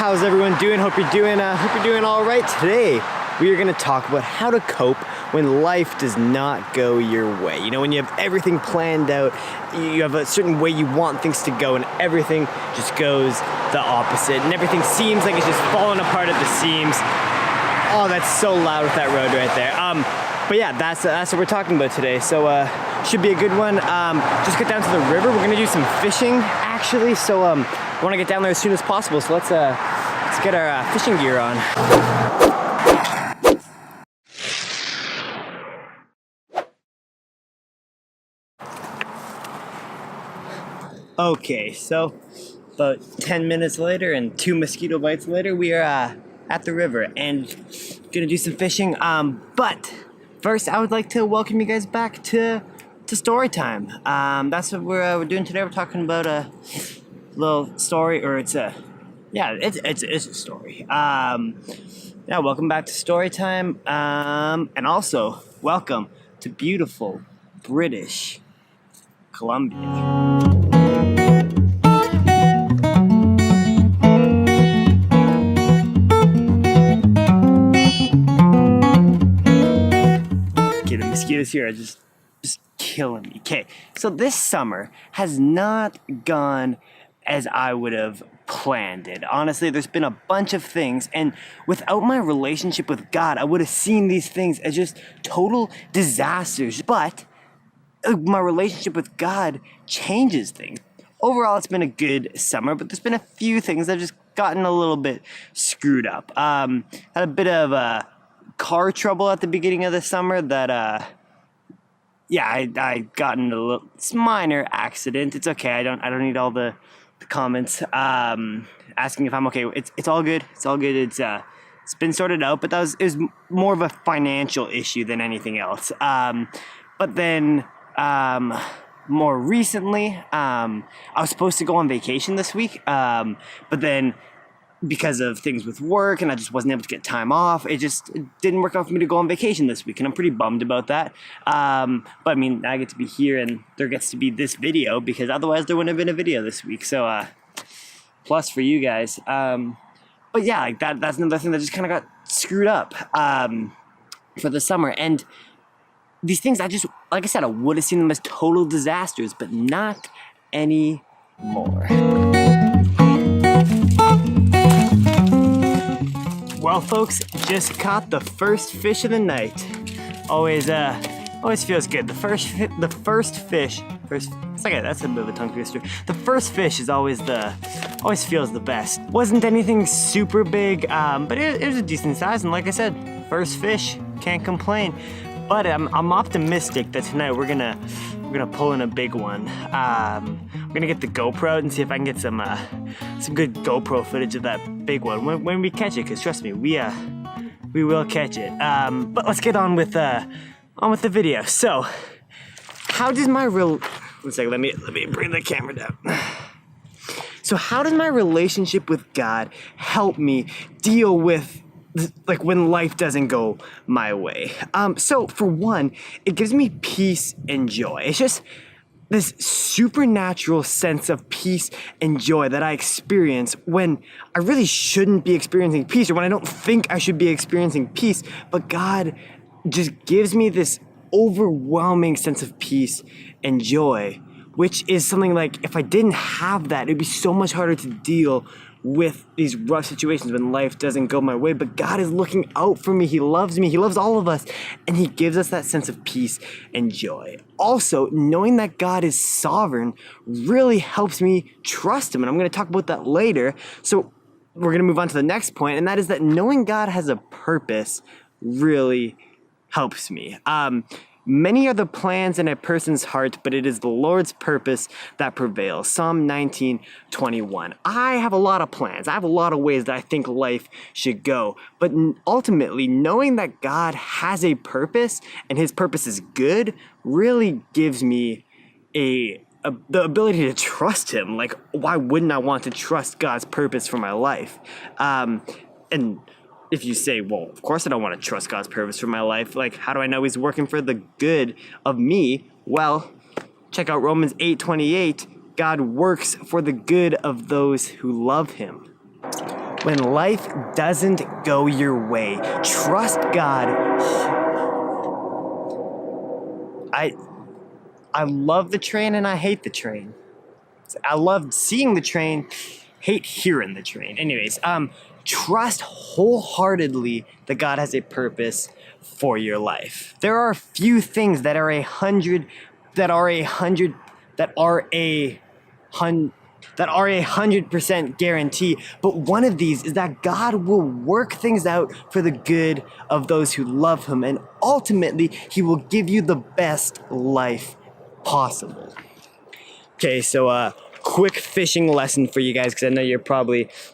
How's everyone doing? Hope you're doing all right. Today, we are going to talk about how to cope when life does not go your way. You know, when you have everything planned out, you have a certain way you want things to go, and everything just goes the opposite, and everything seems like it's just falling apart at the seams. Oh, that's so loud with that road right there. But yeah, that's what we're talking about today. So should be a good one. Just get down to the river. We're gonna do some fishing actually. So I want to get down there as soon as possible. So let's get our fishing gear on. Okay, so about 10 minutes later and 2 mosquito bites later, we are at the river and gonna do some fishing. But first, I would like to welcome you guys back to Storytime. That's what we're doing today. We're talking about a little story, or it's a story. Yeah, welcome back to Storytime, and also welcome to beautiful British Columbia. The mosquitoes here are just killing me. Okay, so this summer has not gone as I would have planned it. Honestly, there's been a bunch of things, and without my relationship with God, I would have seen these things as just total disasters. But my relationship with God changes things. Overall, it's been a good summer, but there's been a few things that have just gotten a little bit screwed up. Had a bit of car trouble at the beginning of the summer that I got in a little, it's minor accident. It's okay. I don't need all the comments asking if I'm okay. It's all good. It's all good. It's been sorted out, but it was more of a financial issue than anything else. But then more recently, I was supposed to go on vacation this week, but then because of things with work and I just wasn't able to get time off, it didn't work out for me to go on vacation this week, and I'm pretty bummed about that. But I mean, I get to be here and there gets to be this video, because otherwise there wouldn't have been a video this week. So plus for you guys. But yeah, like that's another thing that just kind of got screwed up for the summer. And these things, like I said, I would have seen them as total disasters, but not anymore. Well, folks, just caught the first fish of the night. Always feels good. The first fish. That's a bit of a tongue twister. The first fish is always feels the best. Wasn't anything super big, but it was a decent size. And like I said, first fish, can't complain. But I'm optimistic that tonight we're gonna pull in a big one. I'm gonna get the GoPro out and see if I can get some good GoPro footage of that big one when we catch it. Cause trust me, we will catch it. But let's get on with the video. So, how does my one second, let me bring the camera down. So, how does my relationship with God help me deal with like when life doesn't go my way? So for one, it gives me peace and joy. It's just this supernatural sense of peace and joy that I experience when I really shouldn't be experiencing peace, or when I don't think I should be experiencing peace, but God just gives me this overwhelming sense of peace and joy, which is something like, if I didn't have that, it'd be so much harder to deal with these rough situations when life doesn't go my way. But God is looking out for me. He loves me. He loves all of us. And He gives us that sense of peace and joy. Also, knowing that God is sovereign really helps me trust Him. And I'm going to talk about that later. So we're going to move on to the next point. And that is that knowing God has a purpose really helps me. Many are the plans in a person's heart, but it is the Lord's purpose that prevails. Psalm 19:21. I have a lot of plans. I have a lot of ways that I think life should go. But ultimately, knowing that God has a purpose and His purpose is good really gives me the ability to trust Him. Like, why wouldn't I want to trust God's purpose for my life? And if you say, well, of course I don't want to trust God's purpose for my life. Like, how do I know He's working for the good of me? Well, check out Romans 8:28. God works for the good of those who love Him. when life doesn't go your way, trust God. I love the train and I hate the train. I love seeing the train, hate hearing the train. Anyways, trust wholeheartedly that God has a purpose for your life. There are a few things that are a hundred percent guarantee, but one of these is that God will work things out for the good of those who love Him, and ultimately He will give you the best life possible. Okay, so quick fishing lesson for you guys, because I know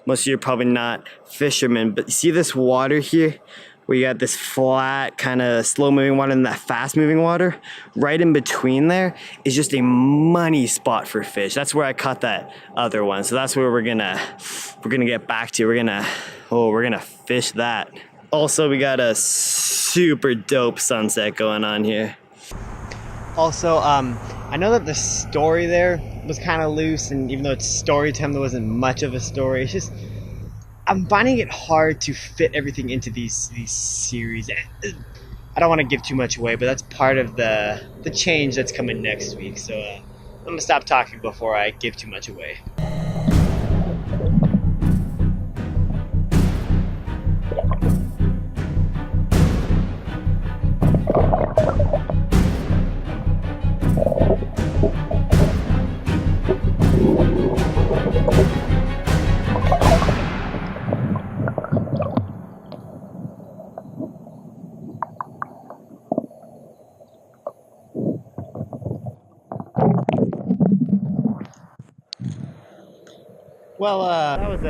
most of you are probably not fishermen, but you see this water here? Where you got this flat, kind of slow-moving water and that fast-moving water? Right in between there is just a money spot for fish. That's where I caught that other one. So that's where we're gonna get back to. We're gonna fish that. Also, we got a super dope sunset going on here. Also, I know that the story there was kind of loose, and even though it's story time, there wasn't much of a story. It's just, I'm finding it hard to fit everything into these series. I don't want to give too much away, but that's part of the change that's coming next week. So I'm gonna stop talking before I give too much away. Well, that was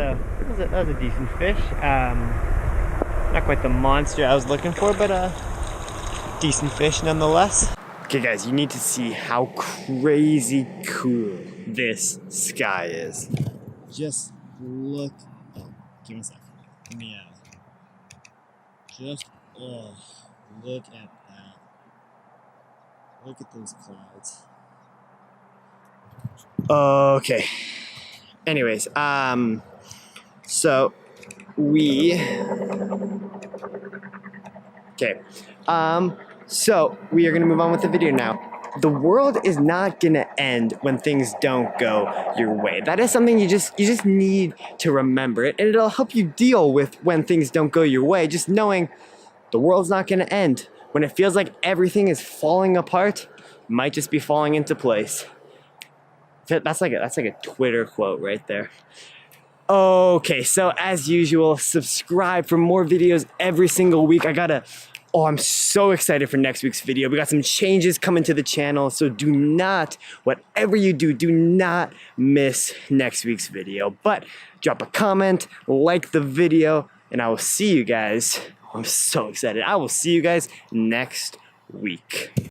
a decent fish. Not quite the monster I was looking for, but decent fish nonetheless. Okay, guys, you need to see how crazy cool this sky is. Just look. Oh, give me a second. Let me look at that. Look at those clouds. Okay. Anyways, so we are gonna move on with the video now. The world is not gonna end when things don't go your way. That is something you just need to remember it, and it'll help you deal with when things don't go your way. Just knowing the world's not gonna end. When it feels like everything is falling apart, it might just be falling into place. That's like a Twitter quote right there. Okay, so as usual, subscribe for more videos every single week. I'm so excited for next week's video. We got some changes coming to the channel, so whatever you do not miss next week's video. But drop a comment, like the video, and I will see you guys. I'm so excited. I will see you guys next week.